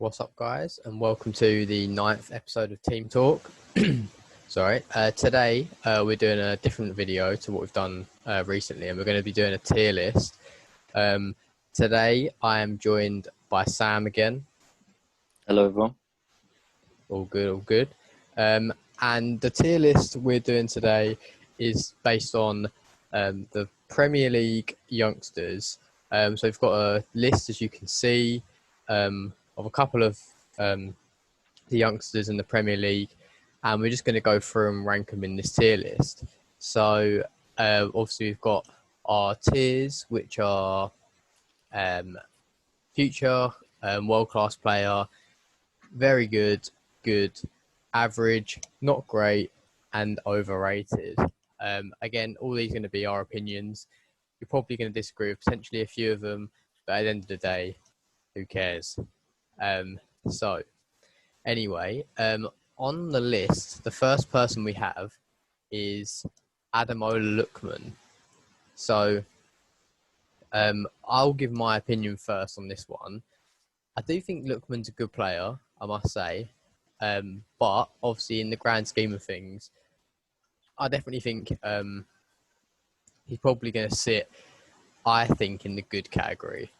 What's up, guys, and welcome to the 9th episode of Team Talk. Today we're doing a different video to what we've done recently, and we're going to be doing a tier list. Today I am joined by Sam again. Hello, everyone. All good. And the tier list we're doing today is based on the Premier League youngsters. So we've got a list, as you can see, of a couple of the youngsters in the Premier League, and we're just going to go through and rank them in this tier list. So obviously we've got our tiers, which are future, world-class player, very good, average, not great, and overrated. Again, all these are going to be our opinions. You're probably going to disagree with potentially a few of them, but at the end of the day, who cares? So anyway, on the list, the first person we have is Ademola Lookman. So I'll give my opinion first on this one. I do think Lookman's a good player, I must say. But obviously in the grand scheme of things, I definitely think he's probably going to sit, I think, in the good category.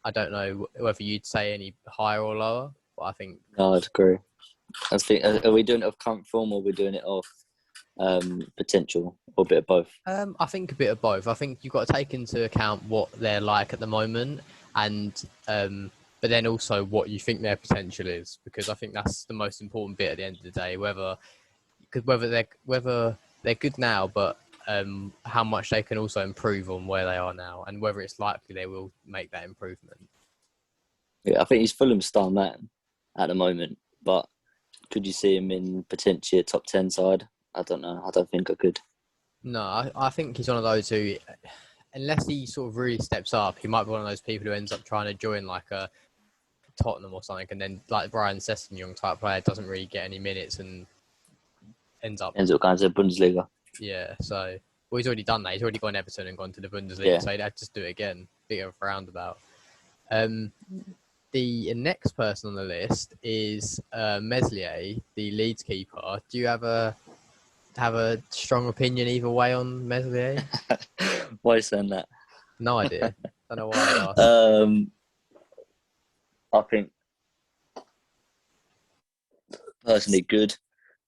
I don't know whether you'd say any higher or lower, but I think... No, I'd agree. I think, are we doing it off current form, or are we doing it off potential, or a bit of both? I think a bit of both. I think you've got to take into account what they're like at the moment, and but then also what you think their potential is, because I think that's the most important bit at the end of the day. Whether they're good now, but how much they can also improve on where they are now, and whether it's likely they will make that improvement. Yeah, I think he's Fulham's star man at the moment, but could you see him in potentially a top 10 side? I don't know. I don't think I could. No, I think he's one of those who, unless he sort of really steps up, he might be one of those people who ends up trying to join like a Tottenham or something, and then like Brian Sessegnon type player doesn't really get any minutes and ends up going to the Bundesliga. Yeah, so he's already done that. He's already gone Everton and gone to the Bundesliga, Yeah. So he'd have to just do it again. Bit of a roundabout. The next person on the list is Meslier, the Leeds keeper. Do you have a strong opinion either way on Meslier? Why are you saying that? No idea. Don't know why I asked. I think personally good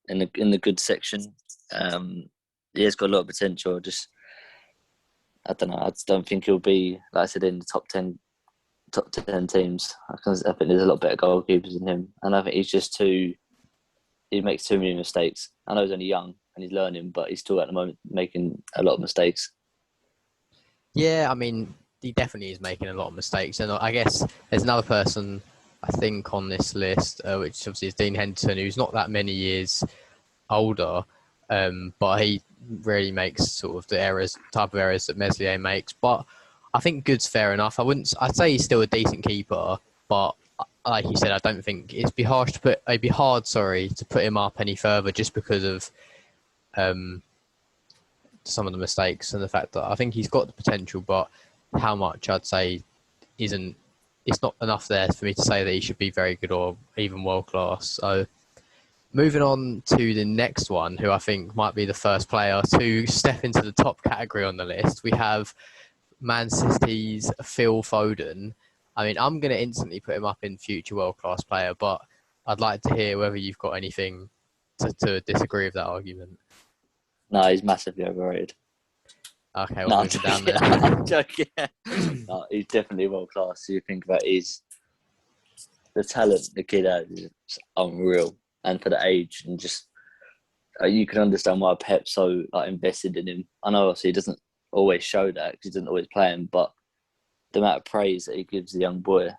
in the good section. He has got a lot of potential. I don't know. I just don't think he'll be, like I said, in the top 10 teams. I think there's a lot better goalkeepers than him, and I think he makes too many mistakes. I know he's only young and he's learning, but he's still at the moment making a lot of mistakes. Yeah, I mean, he definitely is making a lot of mistakes, and I guess there's another person I think on this list, which obviously is Dean Henderson, who's not that many years older, but he really makes sort of the type of errors that Meslier makes. But I think good's fair enough. I'd say he's still a decent keeper, but like you said, I don't think it'd be hard to put him up any further just because of some of the mistakes and the fact that I think he's got the potential, but how much I'd say it's not enough there for me to say that he should be very good or even world class. So moving on to the next one, who I think might be the first player to step into the top category on the list, we have Man City's Phil Foden. I mean, I'm going to instantly put him up in future world-class player, but I'd like to hear whether you've got anything to disagree with that argument. No, he's massively overrated. Okay, we'll move down there. I'm joking. No, he's definitely world-class. You think about the talent the kid has is unreal. And for the age, and just you can understand why Pep's so invested in him. I know obviously he doesn't always show that because he doesn't always play him, but the amount of praise that he gives the young boy,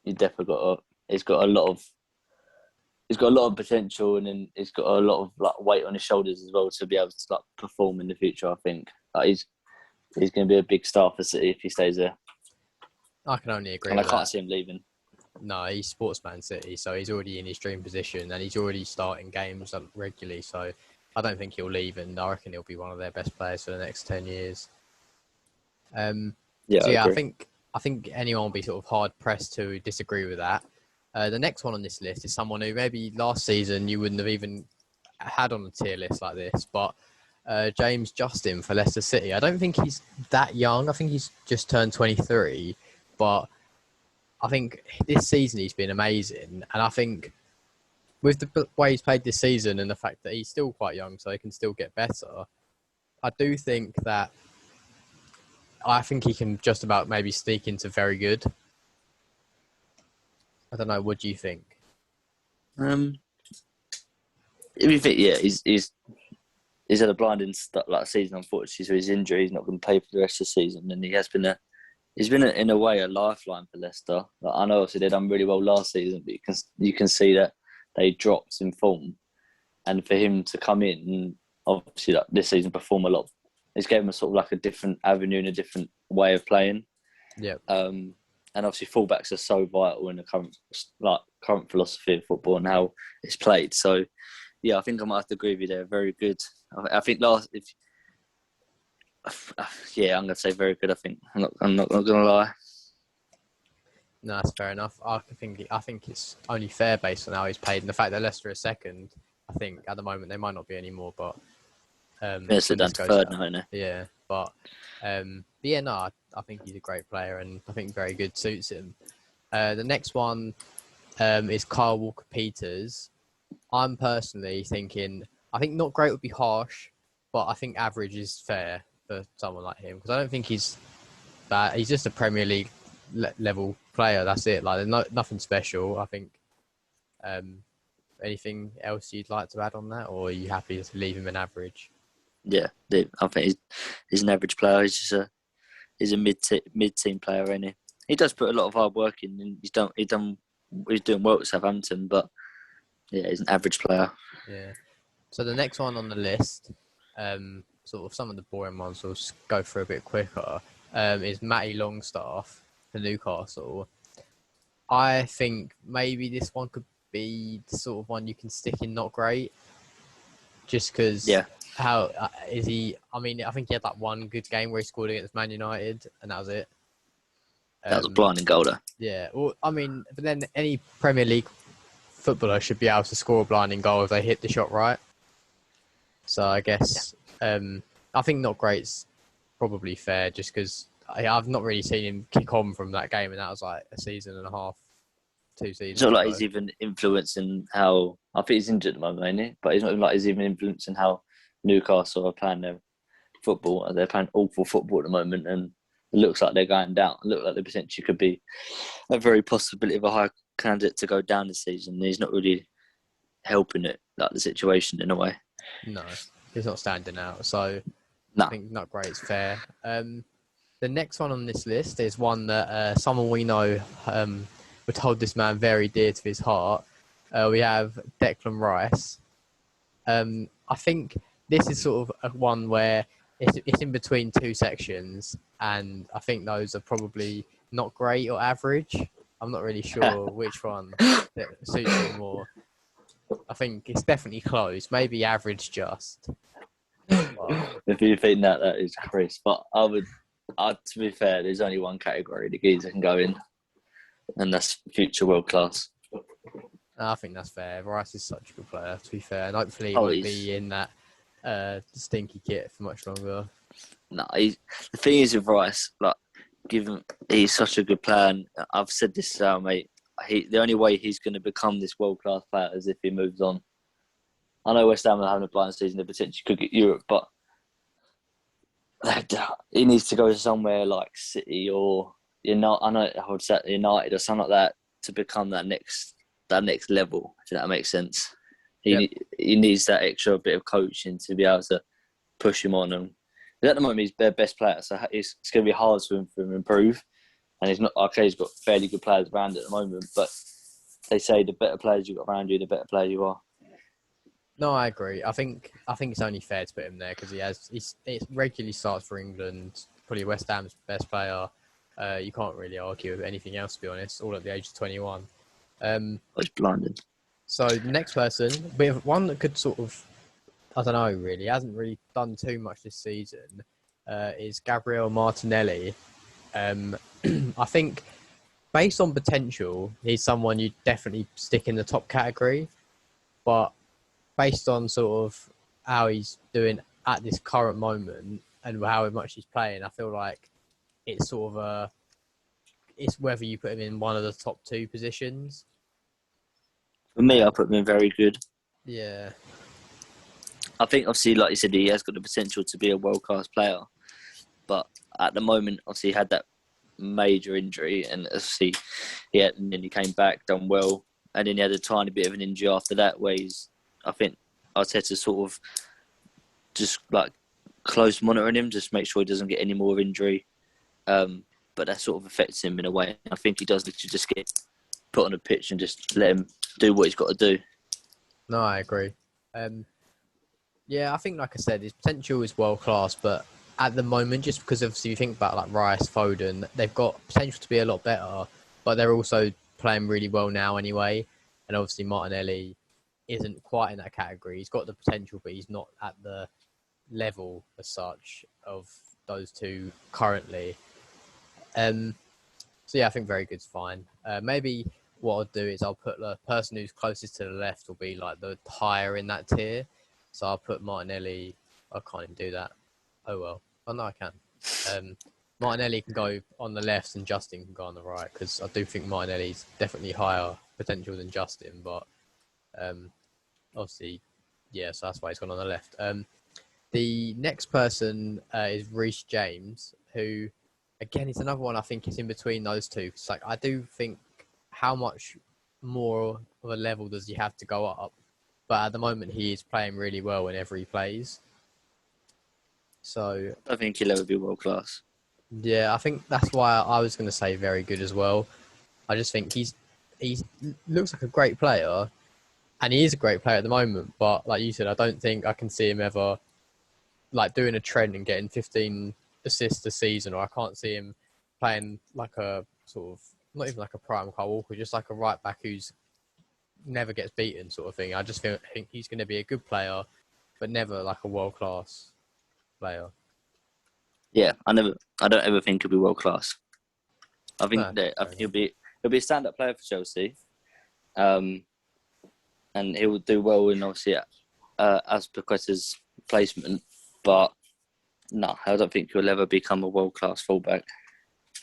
he's got a lot of potential, and then he's got a lot of weight on his shoulders as well to be able to perform in the future. I think he's going to be a big star for City if he stays there. I can only agree. And with I can't that. see him leaving. No, he's Sportsman City, so he's already in his dream position, and he's already starting games regularly. So I don't think he'll leave, and I reckon he'll be one of their best players for the next 10 years. I think anyone will be sort of hard pressed to disagree with that. The next one on this list is someone who maybe last season you wouldn't have even had on a tier list like this, but James Justin for Leicester City. I don't think he's that young. I think he's just turned 23, but I think this season he's been amazing. And I think with the way he's played this season and the fact that he's still quite young, so he can still get better, I do think that he can just about maybe sneak into very good. I don't know. What do you think? If you think, yeah, he's had a blinding season, unfortunately, so his injury, he's not going to play for the rest of the season, and he's been in a way a lifeline for Leicester. Like, I know obviously they done really well last season, but you can see that they dropped in form, and for him to come in and obviously this season perform a lot, it's gave him a sort of like a different avenue and a different way of playing. Yeah. And obviously fullbacks are so vital in the current philosophy of football and how it's played. So yeah, I think I might have to agree with you there. Very good. I think I'm going to say very good. I think I'm not going to lie. No, that's fair enough. I think it's only fair based on how he's played and the fact that Leicester are second. I think at the moment they might not be anymore, but yes, they're down to third now, isn't it? Yeah, but yeah, no, I think he's a great player and I think very good suits him. The next one is Kyle Walker-Peters. I'm personally thinking, I think not great would be harsh, but I think average is fair for someone like him because I don't think he's bad. He's just a Premier League level player. That's it. Like, there's nothing special. I think. Anything else you'd like to add on that, or are you happy to leave him an average? Yeah, I think he's an average player. He's a mid-team player, isn't he? He does put a lot of hard work in, and he's doing well at Southampton. But yeah, he's an average player. Yeah. So the next one on the list, sort of some of the boring ones we'll just go through a bit quicker, is Matty Longstaff for Newcastle. I think maybe this one could be the sort of one you can stick in not great. Just because how is he? I mean, I think he had that one good game where he scored against Man United, and that was it. That was a blinding goal, though. Yeah. Well, I mean, but then any Premier League footballer should be able to score a blinding goal if they hit the shot right. So I guess I think not great's probably fair, just because I've not really seen him kick on from that game, and that was like a season and a half, 2 seasons. It's not like he's even influencing how. I think he's injured at the moment, ain't he? But it's not like he's even influencing how Newcastle are playing their football. They're playing awful football at the moment, and it looks like they're going down. It looks like they potentially could be a very possibility of a high candidate to go down this season. He's not really helping it, like the situation in a way. No, he's not standing out. So no. I think not great is fair. The next one on this list is one that someone we know would hold this man very dear to his heart. We have Declan Rice. I think this is sort of one where it's in between two sections, and I think those are probably not great or average. I'm not really sure which one that suits him more. I think it's definitely close, maybe average just. If you think that is Chris, but to be fair, there's only one category the geezer can go in, and that's future world class. I think that's fair. Rice is such a good player, to be fair, and hopefully he won't be in that stinky kit for much longer. No, the thing is with Rice, like, given he's such a good player, and I've said this, mate. The only way he's going to become this world class player is if he moves on. I know West Ham are having a blind season; they potentially could get Europe, but he needs to go somewhere like City or United. I know I would say United or something like that to become that next level. If that makes sense. He needs that extra bit of coaching to be able to push him on. And at the moment, he's their best player, so it's going to be hard for him to improve. And he's not okay. He's got fairly good players around at the moment, but they say the better players you've got around you, the better player you are. No, I agree. I think it's only fair to put him there because he regularly starts for England. Probably West Ham's best player. You can't really argue with anything else, to be honest. All at the age of 21. It's blinded. So the next person, we have one that could sort of, I don't know, really hasn't really done too much this season. Is Gabrielle Martinelli. I think based on potential, he's someone you definitely stick in the top category. But based on sort of how he's doing at this current moment and how much he's playing, I feel like it's sort of it's whether you put him in one of the top 2 positions. For me, I put him in very good. Yeah. I think, obviously, like you said, he has got the potential to be a world-class player. But at the moment, obviously, he had that major injury, and obviously, and then he came back, done well, and then he had a tiny bit of an injury after that, where I think Arteta sort of just like close monitoring him, just make sure he doesn't get any more injury. But that sort of affects him in a way. I think he does need to just get put on a pitch and just let him do what he's got to do. No, I agree. Yeah, I think, like I said, his potential is world class, but at the moment, just because obviously you think about like Rice, Foden, they've got potential to be a lot better, but they're also playing really well now anyway. And obviously Martinelli isn't quite in that category. He's got the potential, but he's not at the level as such of those 2 currently. So yeah, I think very good's fine. Maybe what I'll do is I'll put the person who's closest to the left will be like the higher in that tier. So I'll put Martinelli. I can't even do that. Oh well. Oh no, I can. Martinelli can go on the left and Justin can go on the right, because I do think Martinelli's definitely higher potential than Justin. But obviously, yeah, so that's why he's gone on the left. The next person is Reece James, who, again, is another one I think is in between those 2. It's like, I do think how much more of a level does he have to go up? But at the moment, he is playing really well whenever he plays. So I think he'll ever be world class. Yeah, I think that's why I was going to say very good as well. I just think he looks like a great player, and he is a great player at the moment. But like you said, I don't think I can see him ever like doing a trend and getting 15 assists a season, or I can't see him playing like a sort of, not even like a prime Kyle Walker, just like a right back who's never gets beaten sort of thing. I just think he's going to be a good player, but never like a world class player. Yeah, I don't ever think he'll be world class. I think he'll be a stand-up player for Chelsea, and he'll do well in, obviously, Azpilicueta's placement. But no, I don't think he'll ever become a world-class fullback.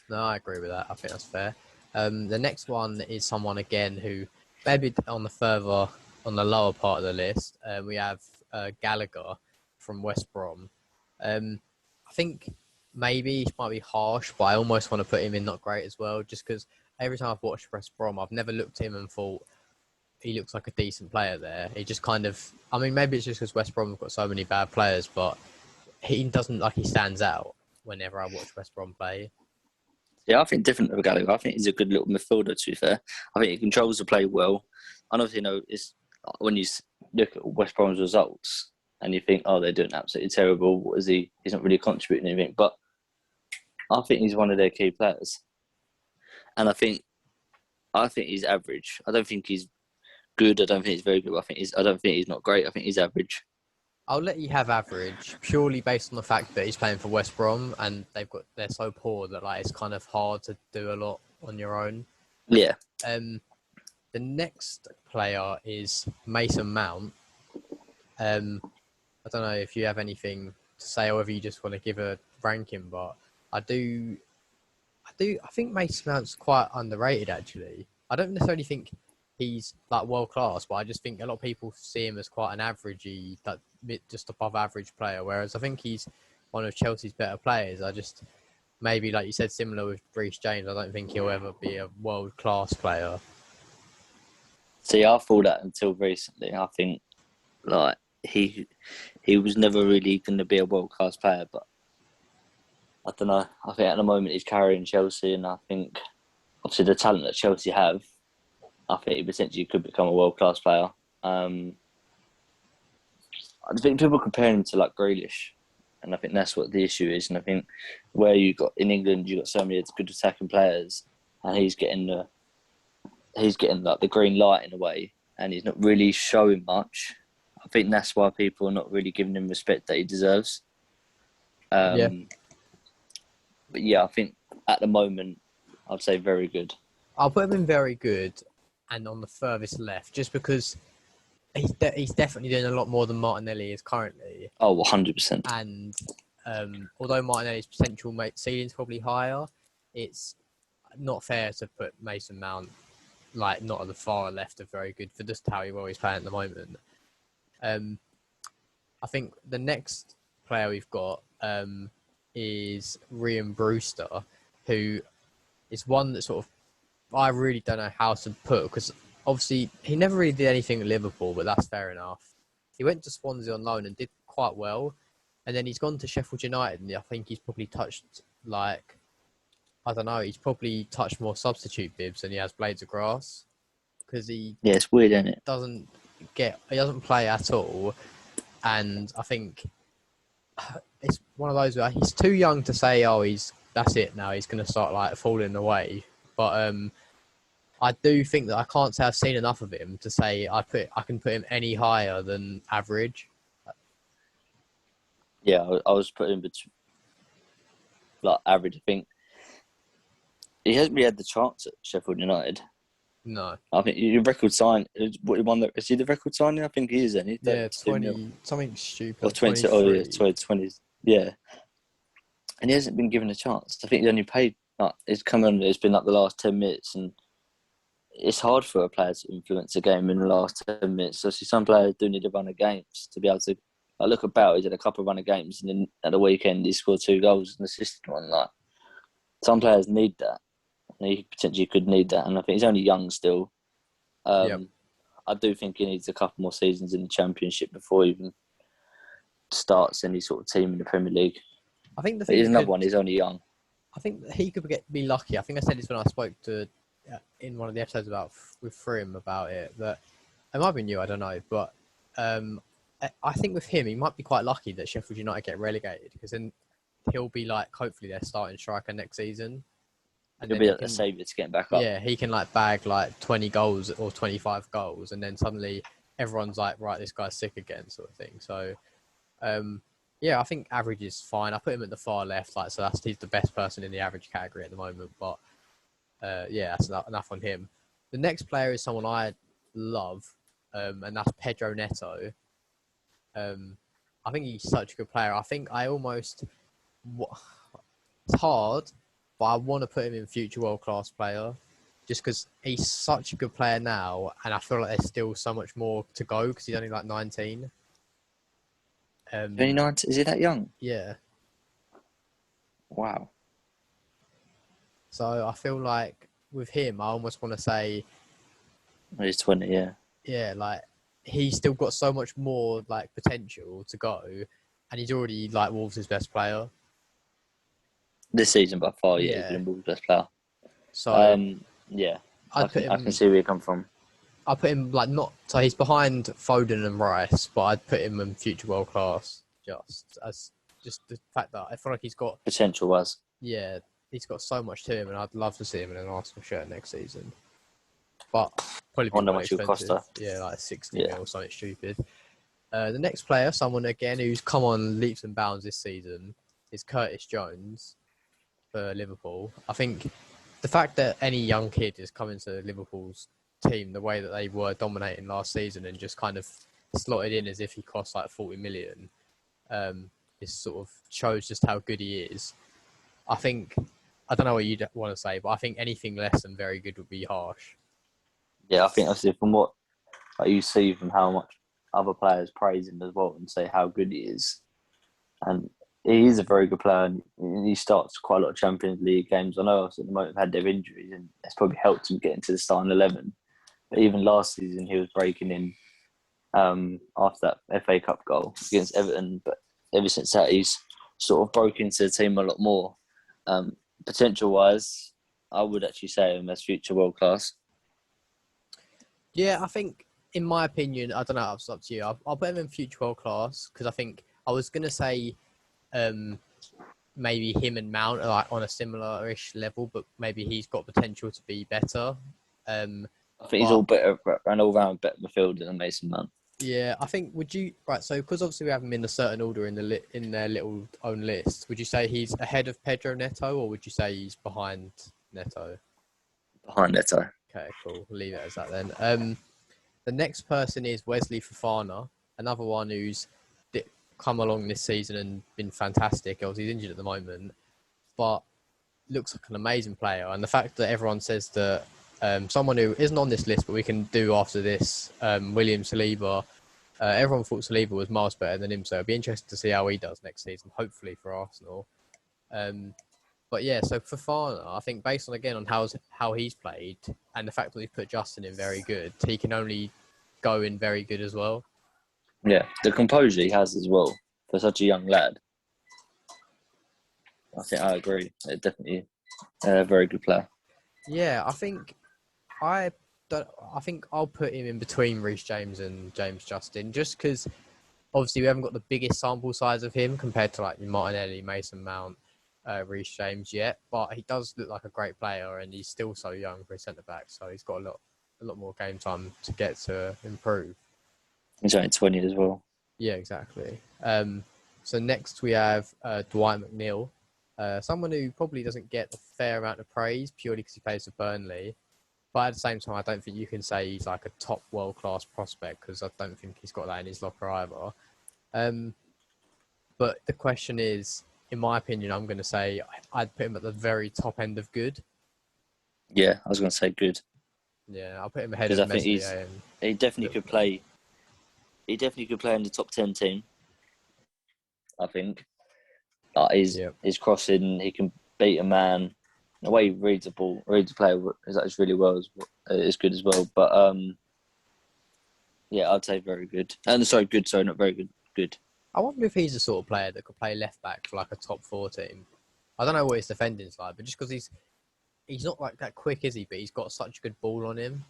No, I agree with that. I think that's fair. The next one is someone again who maybe on the lower part of the list. We have Gallagher from West Brom. I think maybe he might be harsh, but I almost want to put him in not great as well, just because every time I've watched West Brom, I've never looked at him and thought he looks like a decent player there. He just kind of, I mean, maybe it's just because West Brom have got so many bad players, but he doesn't like he stands out whenever I watch West Brom play. Yeah, I think different of Gallagher. I think he's a good little midfielder, to be fair. I think he controls the play well. And obviously, it's when you look at West Brom's results and you think, oh, they're doing absolutely terrible. What is he? He's not really contributing anything. But I think he's one of their key players. And I think he's average. I don't think he's good. I don't think he's very good. I don't think he's not great. I think he's average. I'll let you have average purely based on the fact that he's playing for West Brom and they're so poor that like it's kind of hard to do a lot on your own. Yeah. The next player is Mason Mount. I don't know if you have anything to say or whether you just want to give a ranking, but I think Mason Mount's quite underrated actually. I don't necessarily think he's like world class, but I just think a lot of people see him as quite an averagey, like just above average player. Whereas I think he's one of Chelsea's better players. I just maybe like you said, similar with Reece James. I don't think he'll ever be a world class player. See, I thought that until recently. I think like he was never really going to be a world class player, but I don't know. I think at the moment he's carrying Chelsea, and I think obviously the talent that Chelsea have, I think he potentially could become a world class player. I think people compare him to like Grealish, and I think that's what the issue is. And I think where you got in England, you got so many good attacking players, and he's getting like the green light in a way, and he's not really showing much. I think that's why people are not really giving him respect that he deserves. Yeah. But yeah, I think at the moment I'd say very good. I'll put him in very good and on the furthest left, just because he's definitely doing a lot more than Martinelli is currently. Oh, 100%. And although Martinelli's potential ceiling is probably higher, it's not fair to put Mason Mount like not at the far left of very good for just how well he's playing at the moment. I think the next player we've got is Rhian Brewster, who is one that sort of I really don't know how to put, because obviously he never really did anything at Liverpool, but that's fair enough. He went to Swansea on loan and did quite well, and then he's gone to Sheffield United, and I think he's probably touched he's probably touched more substitute bibs than he has blades of grass, because it's weird, isn't it? He doesn't play at all, and I think it's one of those where he's too young to say, that's it now, he's going to start like falling away. But I do think that I can't say I've seen enough of him to say I can put him any higher than average. Yeah, I was putting between like average. I think he hasn't really had the chance at Sheffield United. No, I think your record sign is he the record signing? I think he is. Isn't he? Yeah, 20 something stupid. Or 20. Oh yeah, 20. Yeah, and he hasn't been given a chance. I think he only played. It's come on. It's been like the last 10 minutes, and it's hard for a player to influence a game in the last 10 minutes. So some players do need a run of games to be able to. I look at Bale, he's had a couple of run of games, and then at the weekend he scored 2 goals and assisted one. Like some players need that. And he potentially could need that, and I think he's only young still. I do think he needs a couple more seasons in the Championship before he even starts any sort of team in the Premier League. I think he's another one. He's only young. I think he could be lucky. I think I said this when I spoke to in one of the episodes with Frim about it. That it might be new. I don't know, but I think with him, he might be quite lucky that Sheffield United get relegated, because then he'll be like hopefully their starting striker next season. And he'll be like a saviour to get back up. Yeah, he can like bag like 20 goals or 25 goals, and then suddenly everyone's like, right, this guy's sick again, sort of thing. So, I think average is fine. I put him at the far left, so he's the best person in the average category at the moment. But that's enough on him. The next player is someone I love, and that's Pedro Neto. I think he's such a good player. I think it's hard, but I want to put him in future world-class player, just because he's such a good player now, and I feel like there's still so much more to go, because he's only like 19. 29? Is he that young? Yeah. Wow. So I feel like with him, I almost want to say... He's 20, yeah. Yeah, like, he's still got so much more like potential to go, and he's already like Wolves' best player. This season, by far, he's been Wolves' best player. So, I can see where you come from. I put him so he's behind Foden and Rice, but I'd put him in future world class, just the fact that I feel like he's got potential. He's got so much to him, and I'd love to see him in an Arsenal shirt next season. But probably wonder how much he'll cost her. Yeah, like 60 mil or something stupid. The next player, someone again who's come on leaps and bounds this season, is Curtis Jones for Liverpool. I think the fact that any young kid is coming to Liverpool's team the way that they were dominating last season and just kind of slotted in as if he cost like 40 million, is sort of shows just how good he is. I don't know what you'd want to say, but I think anything less than very good would be harsh. Yeah, I think that's it. From what you see from how much other players praise him as well and say how good he is. And he is a very good player, and he starts quite a lot of Champions League games. I know at the moment they've had their injuries, and it's probably helped him get into the starting 11. But even last season, he was breaking in after that FA Cup goal against Everton. But ever since that, he's sort of broke into the team a lot more. Potential-wise, I would actually say him as future world-class. Yeah, I think, in my opinion, I don't know, it's up to you. I'll put him in future world-class, because I think I was going to say maybe him and Mount are like on a similar-ish level, but maybe he's got potential to be better. I think he's an all-round better midfielder than Mason Mount. Yeah, I think, so because obviously we have him in a certain order in their little own list, would you say he's ahead of Pedro Neto, or would you say he's behind Neto? behind Neto. Okay, cool. We'll leave it as that then. The next person is Wesley Fufana, another one who's come along this season and been fantastic. Obviously, he's injured at the moment, but looks like an amazing player. And the fact that everyone says that someone who isn't on this list, but we can do after this, William Saleeba, everyone thought Saleeba was miles better than him, so it'll be interesting to see how he does next season, hopefully for Arsenal. But yeah, so Fofana, I think based on, again, on how he's played and the fact that we've put Justin in very good, he can only go in very good as well. Yeah, the composure he has as well for such a young lad. I think I agree. Definitely a very good player. Yeah, I think I'll put him in between Reece James and James Justin, just because obviously we haven't got the biggest sample size of him compared to like Martinelli, Mason Mount, Reece James yet, but he does look like a great player, and he's still so young for a centre back, so he's got a lot more game time to get to improve. He's only 20 as well. Yeah, exactly. So next we have Dwight Mcneil, someone who probably doesn't get a fair amount of praise purely because he plays for Burnley. But at the same time, I don't think you can say he's like a top world-class prospect, because I don't think he's got that in his locker either. But the question is, in my opinion, I'm going to say I'd put him at the very top end of good. Yeah, I was going to say good. Yeah, I'll put him ahead of Because I think Meslier. he definitely could play. He definitely could play in the top 10 team. I think. His crossing, he can beat a man. The way he reads the ball, reads the player is really well, is good as well. But yeah, I'd say very good. And sorry, good. Sorry, not very good. Good. I wonder if he's the sort of player that could play left back for like a top 4 team. I don't know what his defending's like, but just because he's not like that quick, is he? But he's got such a good ball on him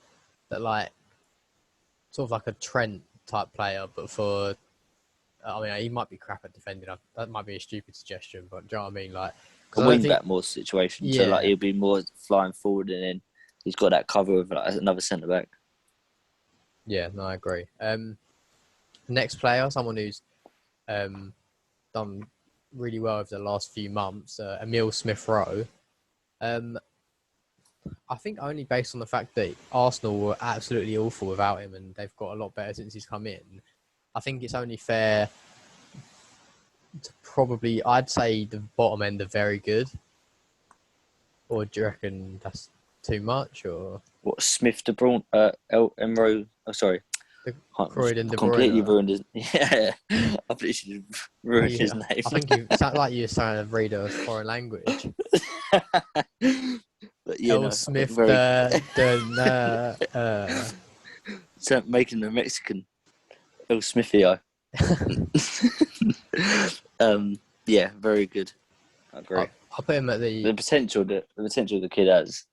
that, like, sort of like a Trent type player, but for, I mean, he might be crap at defending. That might be a stupid suggestion, but do you know what I mean? Like, a wing back more situation. Yeah. So like he'll be more flying forward, and then he's got that cover of like another centre back. Yeah, no, I agree. Next player, someone who's done really well over the last few months, Emile Smith-Rowe. I think only based on the fact that Arsenal were absolutely awful without him, and they've got a lot better since he's come in. I think it's only fair to probably, I'd say, the bottom end of very good. Or do you reckon that's too much? Or what, Smith De Bruyne, Rowe? Oh, sorry. Croydon De Bruyne. Completely ruined his. Yeah, I've literally ruined his name. I think you sound like you're trying to read a foreign language. But yeah, El Smith, so making the Mexican El Smithio. Yeah, very good. I agree. I'll put him at the potential the kid has,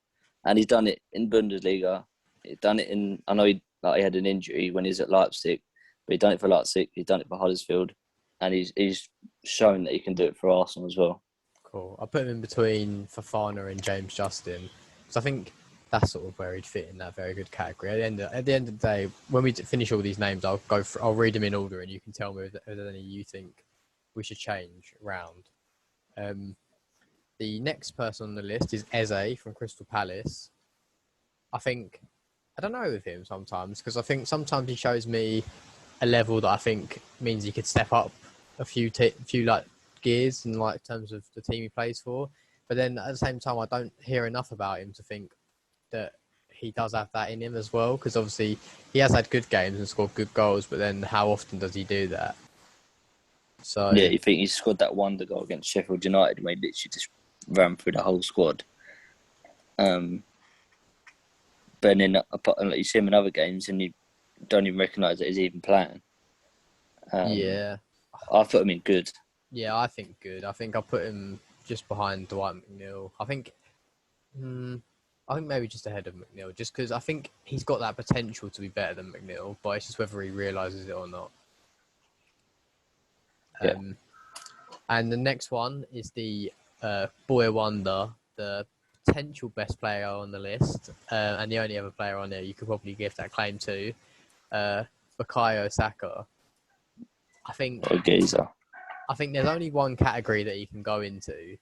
and he's done it in Bundesliga. He's done it in. I know he had an injury when he was at Leipzig, but he's done it for Leipzig. He's done it for Huddersfield, and he's shown that he can do it for Arsenal as well. Cool. I'll put him in between Fofana and James Justin, because I think that's sort of where he'd fit in that very good category. At the end of the day, when we finish all these names, I'll read them in order, and you can tell me if there's any you think we should change around. The next person on the list is Eze from Crystal Palace. I don't know with him sometimes, because I think sometimes he shows me a level that I think means he could step up a few like gears in like terms of the team he plays for. But then at the same time, I don't hear enough about him to think that he does have that in him as well, because obviously he has had good games and scored good goals, but then how often does he do that? So yeah, you think he scored that wonder goal against Sheffield United when he literally just ran through the whole squad. But then like you see him in other games and you don't even recognise that he's even playing. Yeah, I put him in good. Yeah, I think good. I think I'll put him just behind Dwight Mcneil. I think maybe just ahead of Mcneil, just because I think he's got that potential to be better than Mcneil, but it's just whether he realises it or not. Yeah. And the next one is the boy wonder, the potential best player on the list, and the only other player on there you could probably give that claim to, Bukayo Saka. I think there's only one category that he can go into,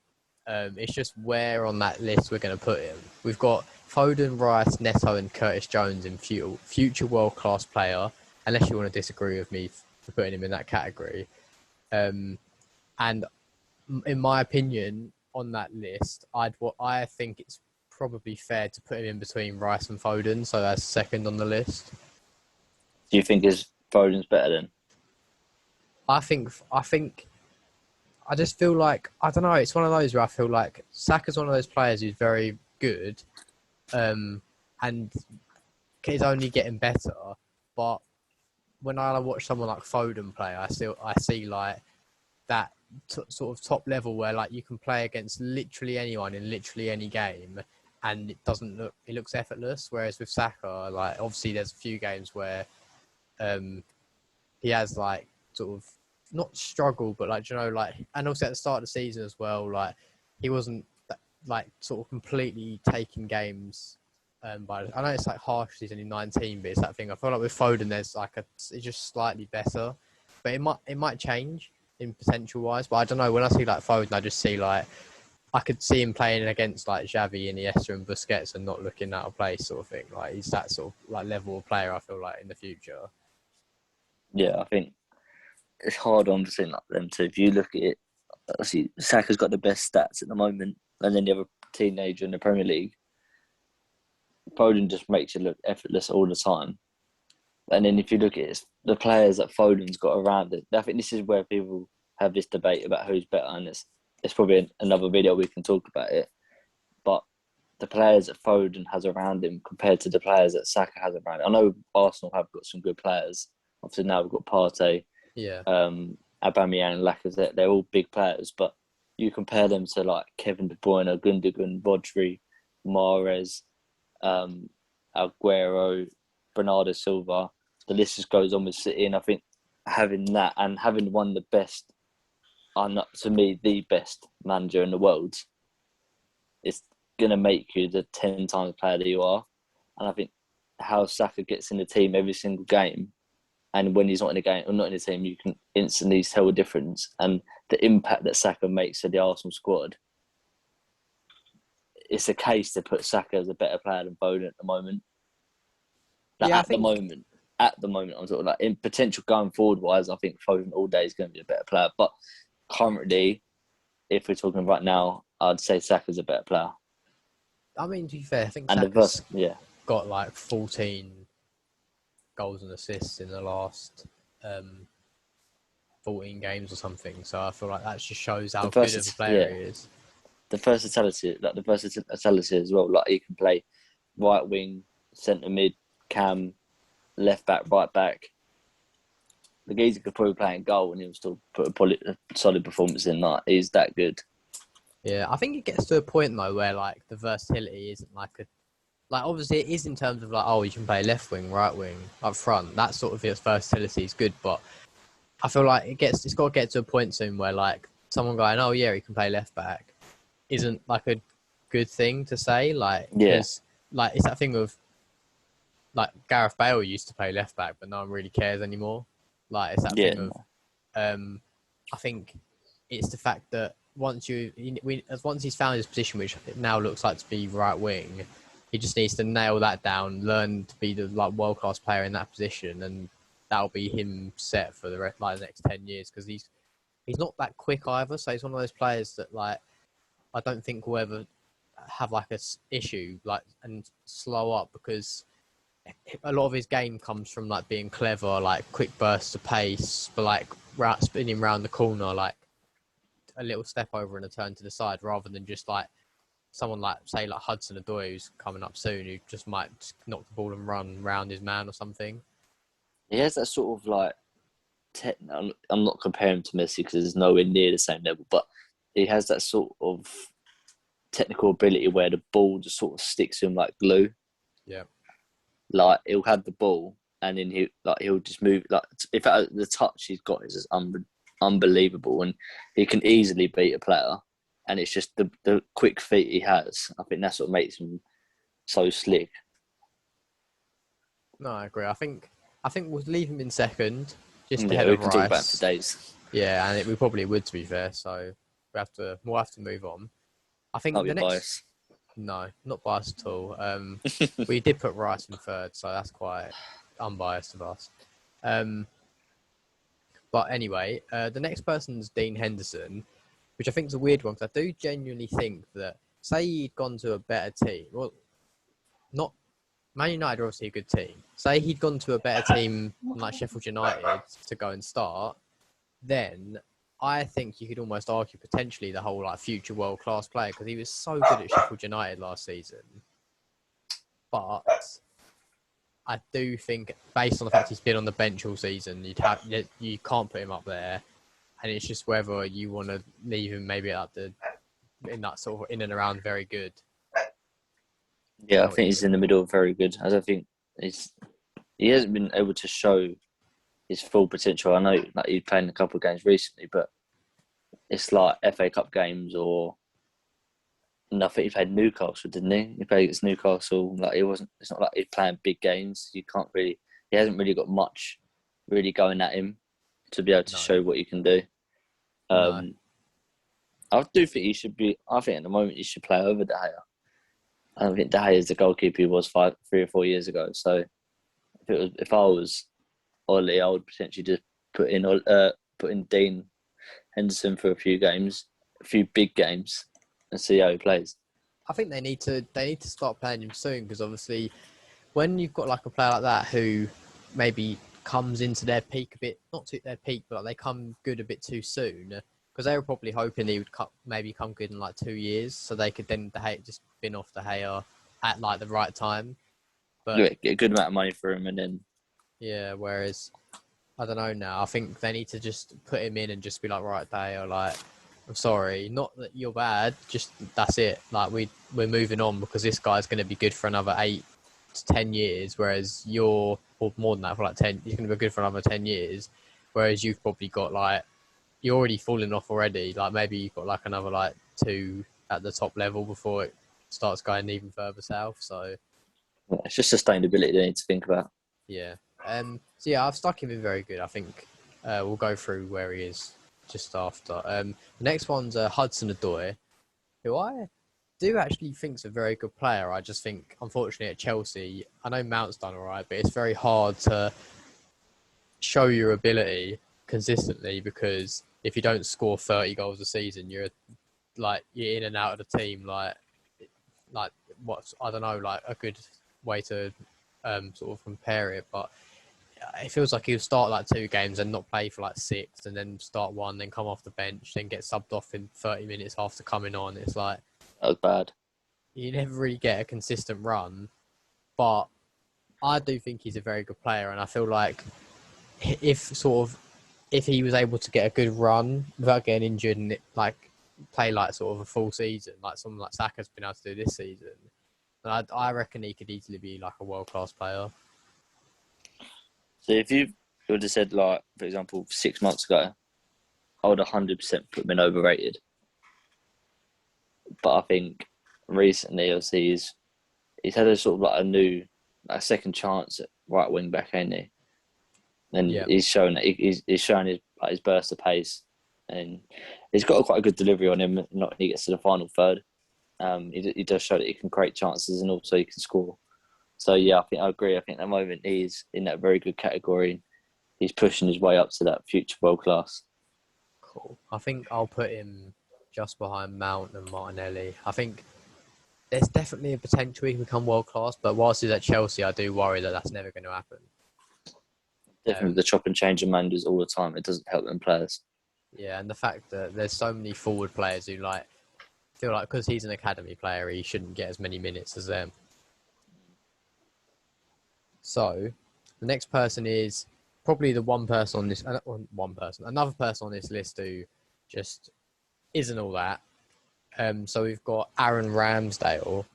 It's just where on that list we're going to put him. We've got Foden, Rice, Neto, and Curtis Jones in future world-class player, unless you want to disagree with me for putting him in that category. And in my opinion, on that list, I think it's probably fair to put him in between Rice and Foden, so that's second on the list. Do you think Foden's better then? I just feel like, I don't know, it's one of those where I feel like Saka's one of those players who's very good and is only getting better. But when I watch someone like Foden play, I see like that sort of top level where like you can play against literally anyone in literally any game and it looks effortless. Whereas with Saka, like obviously there's a few games where he has like sort of not struggle, but like, you know, like, and also at the start of the season as well, like he wasn't like sort of completely taking games. But I know it's like harsh, he's only 19, but it's that thing. I feel like with Foden, there's like it's just slightly better, but it might change in potential wise. But I don't know. When I see like Foden, I just see like I could see him playing against like Xavi, Iniesta, and Busquets and not looking out of place, sort of thing. Like he's that sort of like level of player. I feel like in the future. Yeah, I think it's hard on between like them two. If you look at it, see Saka's got the best stats at the moment, and then you have a teenager in the Premier League. Foden just makes it look effortless all the time. And then if you look at it, the players that Foden's got around it, I think this is where people have this debate about who's better, and it's probably another video we can talk about it. But the players that Foden has around him compared to the players that Saka has around him. I know Arsenal have got some good players. Obviously now we've got Partey, Aubameyang, Lacazette. They're all big players, but you compare them to like Kevin De Bruyne, Gundogan, Rodri, Mahrez, Aguero, Bernardo Silva. The list just goes on with City, and I think having that and having won the best, to me, the best manager in the world, it's going to make you the 10 times player that you are. And I think how Saka gets in the team every single game, and when he's not in the game or not in the team, you can instantly tell the difference and the impact that Saka makes to the Arsenal squad. It's a case to put Saka as a better player than Foden at the moment. Like Yeah, at the moment, I'm sort of like in potential going forward wise, I think Foden all day is going to be a better player. But currently, if we're talking right now, I'd say Saka's a better player. I mean, to be fair, I think and Saka's got like 14 goals and assists in the last 14 games or something. So I feel like that just shows how good of a player he is. The versatility as well. Like he can play right wing, centre mid, cam, left back, right back. The geezer could probably play in goal and he'll still put a solid performance in that. He's that good. Yeah, I think it gets to a point though where like the versatility isn't like obviously it is in terms of like, oh, you can play left wing, right wing, up front. That sort of versatility is good, but I feel like it's got to get to a point soon where like someone going, oh yeah, he can play left back, isn't like a good thing to say. Like, because like it's that thing of like Gareth Bale used to play left back, but no one really cares anymore. Like it's that thing of I think it's the fact that once he's found his position, which now looks like to be right wing, he just needs to nail that down, learn to be the like world class player in that position, and that'll be him set for the next 10 years. Because he's not that quick either, so he's one of those players that like I don't think will ever have like a issue like and slow up, because a lot of his game comes from like being clever, like quick bursts of pace, but like spinning round the corner, like a little step over and a turn to the side, rather than just like someone like say like Hudson Adore, who's coming up soon, who just might knock the ball and run round his man or something. He has that sort of like I'm not comparing him to Messi because he's nowhere near the same level, but he has that sort of technical ability where the ball just sort of sticks to him like glue. Yeah. Like he'll have the ball and then he'll just move. Like if the touch he's got is just unbelievable, and he can easily beat a player. And it's just the quick feet he has. I think that's what makes him so slick. No, I agree. I think we'll leave him in second, just ahead we of can Rice. talk about it for days. Yeah, and we probably would, to be fair. So we'll have to move on. I think Can't the be next. biased. No, not biased at all. We did put Rice in third, so that's quite unbiased of us. But anyway, the next person's Dean Henderson, which I think is a weird one because I do genuinely think that, say he'd gone to a better team, well, not Man United are obviously a good team. Say he'd gone to a better team like Sheffield United to go and start, then I think you could almost argue potentially the whole like future world class player because he was so good at Sheffield United last season. But I do think, based on the fact he's been on the bench all season, you can't put him up there, and it's just whether you want to leave him maybe in that sort of in and around very good. Yeah, I think he's in the middle of very good. As I think he hasn't been able to show his full potential. I know like he's playing a couple of games recently, but it's like FA Cup games or nothing. He played Newcastle, didn't he? He played against Newcastle. Like it's not like he's playing big games. He hasn't really got much really going at him to be able to show what you can do. I do think he should be. I think at the moment he should play over De Gea. I think De Gea is the goalkeeper he was 3 or 4 years ago. So if I was Ollie, I would potentially just put in Dean Henderson for a few big games, and see how he plays. I think they need to start playing him soon because obviously, when you've got like a player like that who maybe comes into their peak a bit, not to their peak, but like they come good a bit too soon. Because they were probably hoping he would maybe come good in like 2 years, so they could then just spin off De Gea at like the right time. But get a good amount of money for him, and then whereas I don't know now. I think they need to just put him in and just be like, right, De Gea, like, I'm sorry, not that you're bad, just that's it. Like we're moving on because this guy's going to be good for another 8 to 10 years, whereas or more than that for like 10. He's going to be good for another 10 years, whereas you've probably got like. You're already falling off already. Like maybe you've got like another like 2 at the top level before it starts going even further south. So it's just sustainability they need to think about. Yeah. So yeah, I've stuck him in very good. I think we'll go through where he is just after. The next one's Hudson Adore, who I do actually think is a very good player. I just think, unfortunately, at Chelsea, I know Mount's done all right, but it's very hard to show your ability consistently because if you don't score 30 goals a season, you're in and out of the team. Like what's, I don't know, like a good way to sort of compare it, but it feels like he'll start like 2 games and not play for like 6, and then start 1, then come off the bench, then get subbed off in 30 minutes after coming on. It's like that was bad. You never really get a consistent run, but I do think he's a very good player, and I feel like if he was able to get a good run without getting injured and play like sort of a full season, like someone like Saka's been able to do this season, then I reckon he could easily be like a world-class player. So if you would have said, like, for example, 6 months ago, I would 100% put him in overrated. But I think recently, obviously, he's had a sort of like a second chance at right wing back, ain't he? And he's shown that he's shown his burst of pace, and he's got quite a good delivery on him. Not when he gets to the final third, he does show that he can create chances and also he can score. So yeah, I agree. I think at the moment he's in that very good category. He's pushing his way up to that future world class. Cool. I think I'll put him just behind Mount and Martinelli. I think there's definitely a potential he can become world class, but whilst he's at Chelsea, I do worry that that's never going to happen. Definitely the chop and change of managers all the time. It doesn't help them players. Yeah, and the fact that there's so many forward players who feel like because he's an academy player, he shouldn't get as many minutes as them. So, the next person is probably the another person on this list who just isn't all that. So we've got Aaron Ramsdale.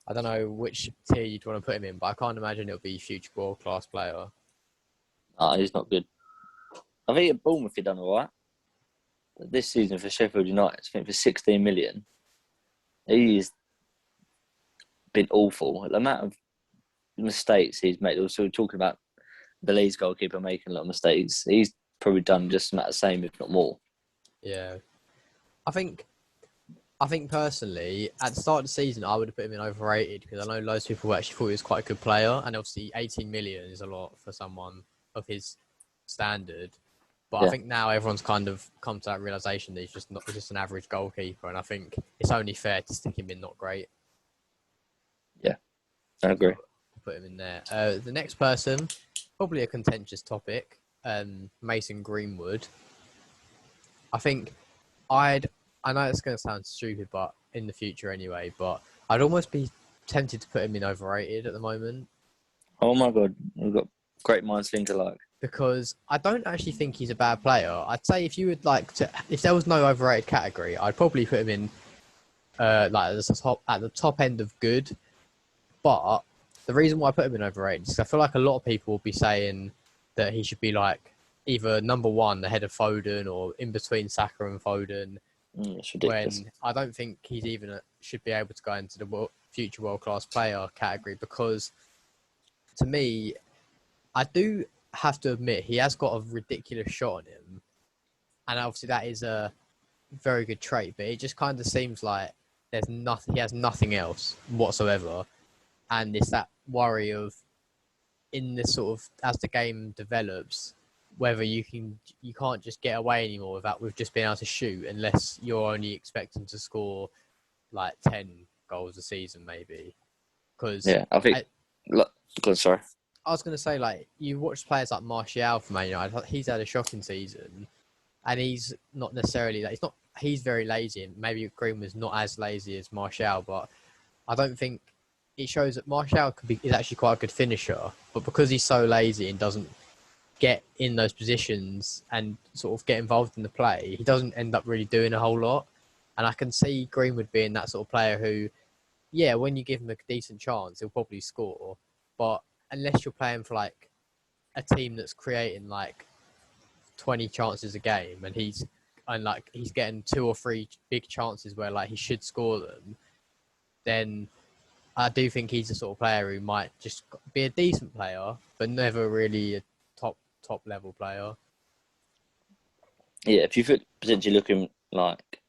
I don't know which tier you'd want to put him in, but I can't imagine it'll be future world-class player. He's not good. I think at Bournemouth he done all right. But this season for Sheffield United, I think for 16 million, he's been awful. The amount of mistakes he's made. Also talking about the Leeds goalkeeper making a lot of mistakes. He's probably done just about the same, if not more. Yeah. I think I think personally, at the start of the season, I would have put him in overrated because I know loads of people actually thought he was quite a good player, and obviously 18 million is a lot for someone of his standard. But I Yeah, think now everyone's kind of come to that realization that he's just an average goalkeeper, and I think it's only fair to stick him in not great. yeah, I agree. Put him in there. The next person, probably a contentious topic, Mason Greenwood. I think I know it's going to sound stupid, but in the future anyway, but I'd almost be tempted to put him in overrated at the moment. Oh my God, we've got great minds think alike. Because I don't actually think he's a bad player. I'd say if you would like to, if there was no overrated category, I'd probably put him in like at the top end of good. But the reason why I put him in overrated is I feel like a lot of people will be saying that he should be like either number one ahead of Foden or in between Saka and Foden. It's ridiculous. When I don't think he's even should be able to go into the future world-class player category because to me, I do have to admit he has got a ridiculous shot on him, and obviously that is a very good trait. But it just kind of seems like there's nothing. He has nothing else whatsoever, and it's that worry of in this sort of as the game develops, whether you can't just get away anymore with just being able to shoot unless you're only expecting to score like 10 goals a season maybe. Because Yeah, I think. Good, sorry. I was going to say, like, you watch players like Martial from Man United, he's had a shocking season, and he's not necessarily, like, he's very lazy, and maybe Greenwood's not as lazy as Martial, but I don't think it shows that Martial is actually quite a good finisher, but because he's so lazy and doesn't get in those positions and sort of get involved in the play, he doesn't end up really doing a whole lot. And I can see Greenwood being that sort of player who, yeah, when you give him a decent chance, he'll probably score, but unless you're playing for like a team that's creating like 20 chances a game and he's getting 2 or 3 big chances where like he should score them, then I do think he's the sort of player who might just be a decent player but never really a top level player. Yeah, if you could potentially look him like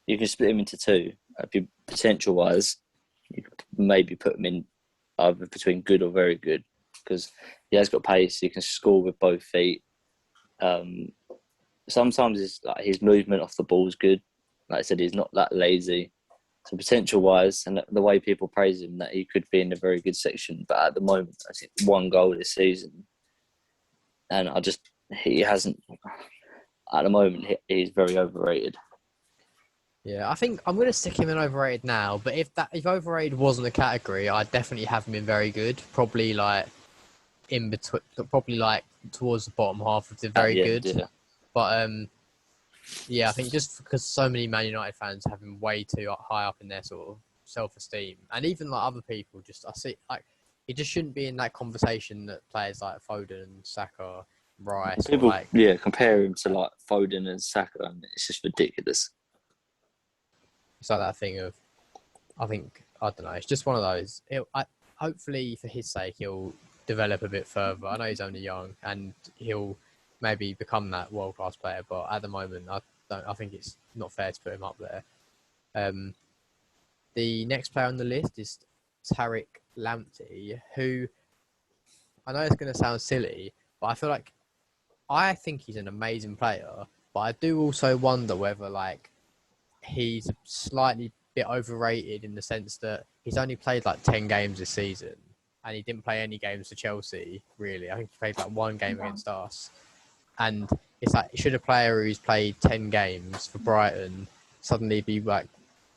you can split him into two. If you potential wise, you could maybe put him in either between good or very good because he has got pace. He can score with both feet. Sometimes it's like his movement off the ball is good. Like I said, he's not that lazy. So potential wise, and the way people praise him, that he could be in a very good section. But at the moment, I think 1 goal this season, and he hasn't. At the moment, he's very overrated. Yeah, I think I'm going to stick him in overrated now. But if overrated wasn't a category, I'd definitely have him in very good. Probably like in between, probably like towards the bottom half of the very good. Yeah. But yeah, I think just because so many Man United fans have him way too high up in their sort of self-esteem, and even like other people, I see like he just shouldn't be in that conversation that players like Foden, Saka, Rice. People, compare him to like Foden and Saka, and it's just ridiculous. It's like that thing of, I don't know. It's just one of those. Hopefully, for his sake, he'll develop a bit further. I know he's only young, and he'll maybe become that world-class player. But at the moment, I think it's not fair to put him up there. The next player on the list is Tarik Lampty, who I know it's going to sound silly, but I think he's an amazing player. But I do also wonder whether like he's slightly bit overrated in the sense that he's only played like 10 games this season, and he didn't play any games for Chelsea really. I think he played like 1 game against us. And it's like, should a player who's played 10 games for Brighton suddenly be like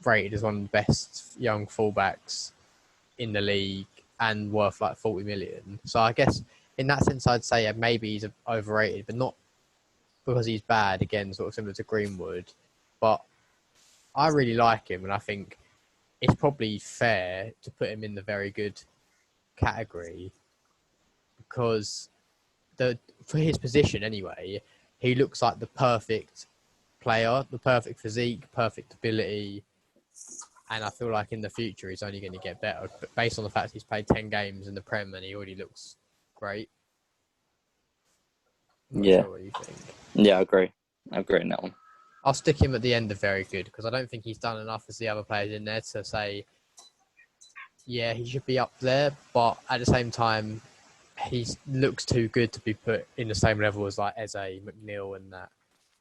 rated as one of the best young fullbacks in the league and worth like 40 million? So I guess in that sense, I'd say maybe he's overrated, but not because he's bad, again, sort of similar to Greenwood. But I really like him, and I think it's probably fair to put him in the very good category because for his position anyway, he looks like the perfect player, the perfect physique, perfect ability, and I feel like in the future he's only going to get better based on the fact he's played 10 games in the Prem and he already looks great. I'm not sure what you think. Yeah, I agree in that one. I'll stick him at the end of very good because I don't think he's done enough as the other players in there to say, yeah, he should be up there. But at the same time, he looks too good to be put in the same level as like Eze, McNeil and that.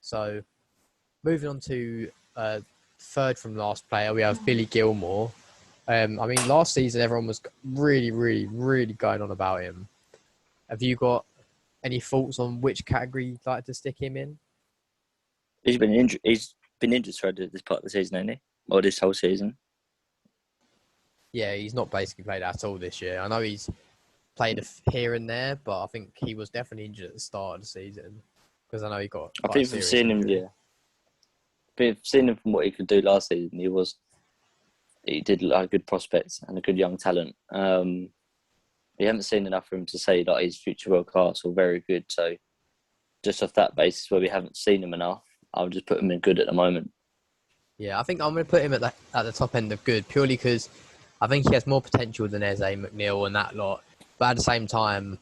So moving on to third from last player, we have Billy Gilmore. I mean, last season, everyone was really, really, really going on about him. Have you got any thoughts on which category you'd like to stick him in? He's been injured. He's been injured throughout this part of the season, hasn't he? Or this whole season? Yeah, he's not basically played at all this year. I know he's played here and there, but I think he was definitely injured at the start of the season because I know he got. I think we've seen him. Yeah, we've seen him from what he could do last season. He did like a good prospect and a good young talent. We haven't seen enough for him to say that he's future world class or very good. So just off that basis, where we haven't seen him enough, I'll just put him in good at the moment. Yeah, I think I'm going to put him at the top end of good purely because I think he has more potential than Eze, McNeil and that lot. But at the same time,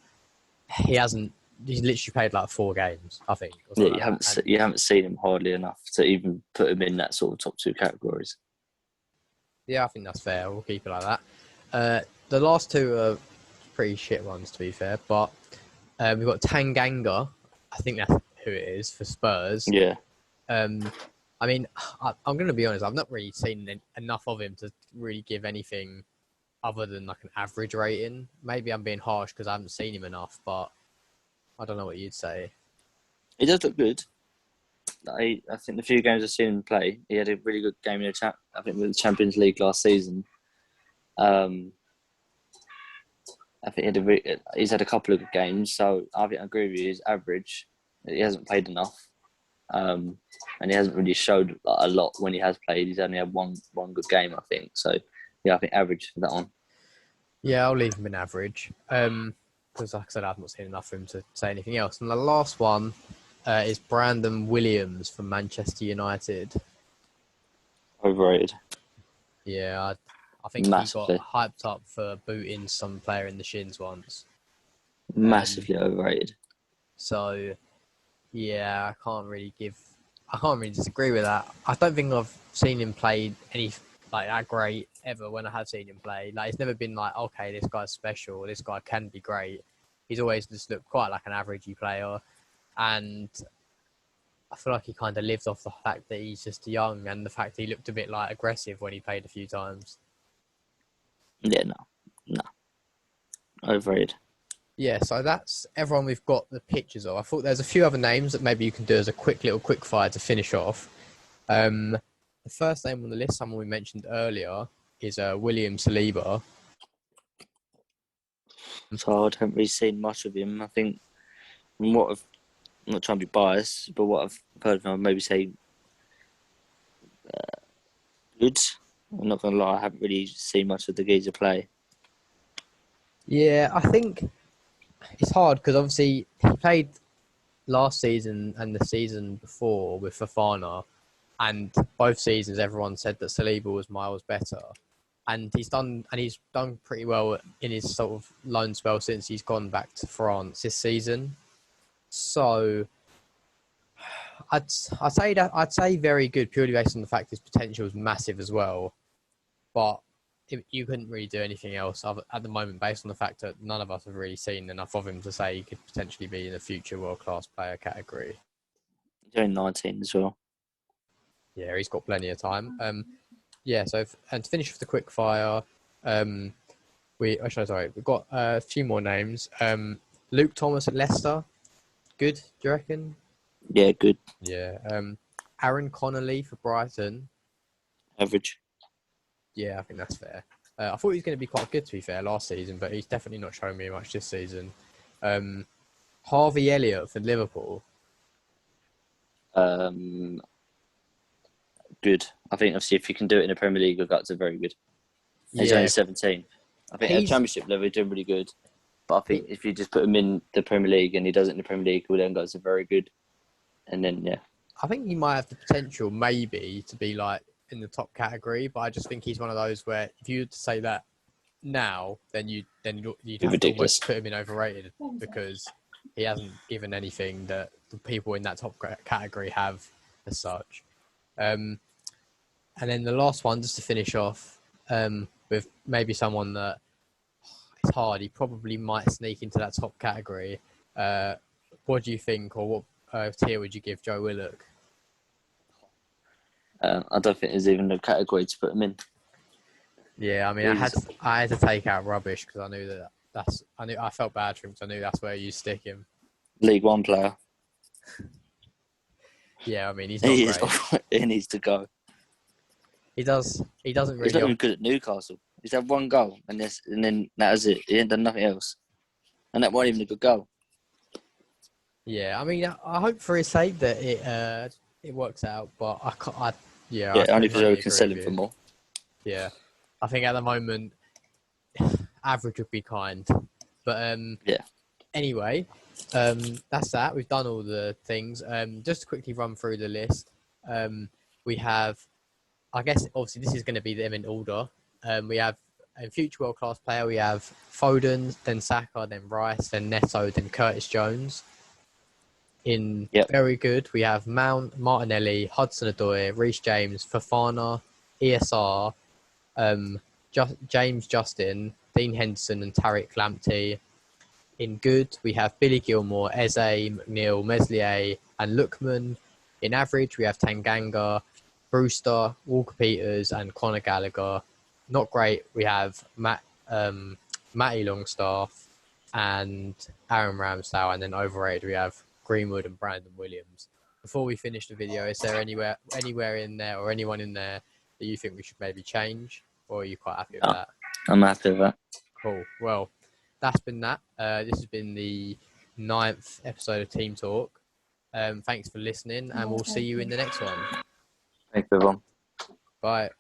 he's literally played like 4 games, I think. Yeah, you haven't seen him hardly enough to even put him in that sort of top 2 categories. Yeah, I think that's fair. We'll keep it like that. The last 2 are pretty shit ones, to be fair. But we've got Tanganga. I think that's who it is for Spurs. Yeah. I mean, I'm going to be honest. I've not really seen enough of him to really give anything other than like an average rating. Maybe I'm being harsh because I haven't seen him enough, but I don't know what you'd say. He does look good. I think the few games I've seen him play, he had a really good game in I think with the Champions League last season. I think he's had a couple of good games, so I think I agree with you. He's average. He hasn't played enough, and he hasn't really showed a lot when he has played. He's only had one good game, I think. So yeah, I think average for that one. Yeah, I'll leave him in average because, like I said, I've not seen enough for him to say anything else. And the last one is Brandon Williams from Manchester United. Overrated. Yeah, I think Massively. He got hyped up for booting some player in the shins once. Massively overrated. So, yeah, I can't really disagree with that. I don't think I've seen him play any like that great ever when I have seen him play. Like, it's never been like, okay, this guy's special, this guy can be great. He's always just looked quite like an averagey player. And I feel like he kind of lived off the fact that he's just young and the fact that he looked a bit like aggressive when he played a few times. Yeah, no. Overrated. Yeah, so that's everyone we've got the pictures of. I thought there's a few other names that maybe you can do as a quick fire to finish off. The first name on the list, someone we mentioned earlier, is William Saleeba. So I haven't really seen much of him. I think from what I'm not trying to be biased, but what I've heard of him, I'd maybe say good. I'm not going to lie, I haven't really seen much of the geezer play. Yeah, I think it's hard because obviously he played last season and the season before with Fufana, and both seasons everyone said that Saleeba was miles better, and he's done pretty well in his sort of loan spell since he's gone back to France this season. So I'd say very good purely based on the fact his potential is massive as well, but you couldn't really do anything else at the moment based on the fact that none of us have really seen enough of him to say he could potentially be in the future world-class player category. He's only 19 as well. Yeah, he's got plenty of time. And to finish with the quick fire, we've got a few more names. Luke Thomas at Leicester, good, do you reckon? Yeah, good. Yeah. Aaron Connolly for Brighton. Average. Yeah, I think that's fair. I thought he was going to be quite good, to be fair, last season, but he's definitely not showing me much this season. Harvey Elliott for Liverpool. Good. I think, obviously, if you can do it in the Premier League, that's a very good. He's only 17. I think at Championship level, he's doing really good. But I think if you just put him in the Premier League and he does it in the Premier League, well, then that's a very good. And then, yeah. I think he might have the potential, maybe, to be like in the top category, but I just think he's one of those where if you were to say that now, then you'd have to almost put him in overrated because he hasn't given anything that the people in that top category have as such. And then the last one, just to finish off, with maybe someone that it's hard. He probably might sneak into that top category. What do you think, or what tier would you give Joe Willock? I don't think there's even a category to put him in. Yeah, I mean, I had to take out rubbish because I knew I felt bad for him because I knew that's where you stick him. League One player. Yeah, I mean, he's not great. He needs to go. He doesn't really. He's not even good at Newcastle. He's had one goal, and then that was it. He ain't done nothing else, and that wasn't even a good goal. Yeah, I mean, I hope for his sake that it works out, but I can't. Only because we can sell him for more. Yeah, I think at the moment, average would be kind, but yeah. Anyway, that's that. We've done all the things. Just to quickly run through the list. We have, I guess, obviously this is going to be them in order. We have a future world-class player. We have Foden, then Saka, then Rice, then Neto, then Curtis Jones. Very good, we have Mount, Martinelli, Hudson Adore, Reece James, Fufana, ESR, James Justin, Dean Henderson, and Tarik Lampty. In good, we have Billy Gilmore, Eze, McNeil, Meslier, and Lookman. In average, we have Tanganga, Brewster, Walker Peters, and Conor Gallagher. Not great, we have Matty Longstaff and Aaron Ramsdale. And then overrated, we have Greenwood and Brandon Williams. Before we finish the video, is there anywhere in there or anyone in there that you think we should maybe change, or are you quite happy with that? I'm happy with that. Cool. Well, that's been that. This has been the 9th episode of Team Talk. Thanks for listening, and we'll see you in the next one. Thanks, everyone. Bye.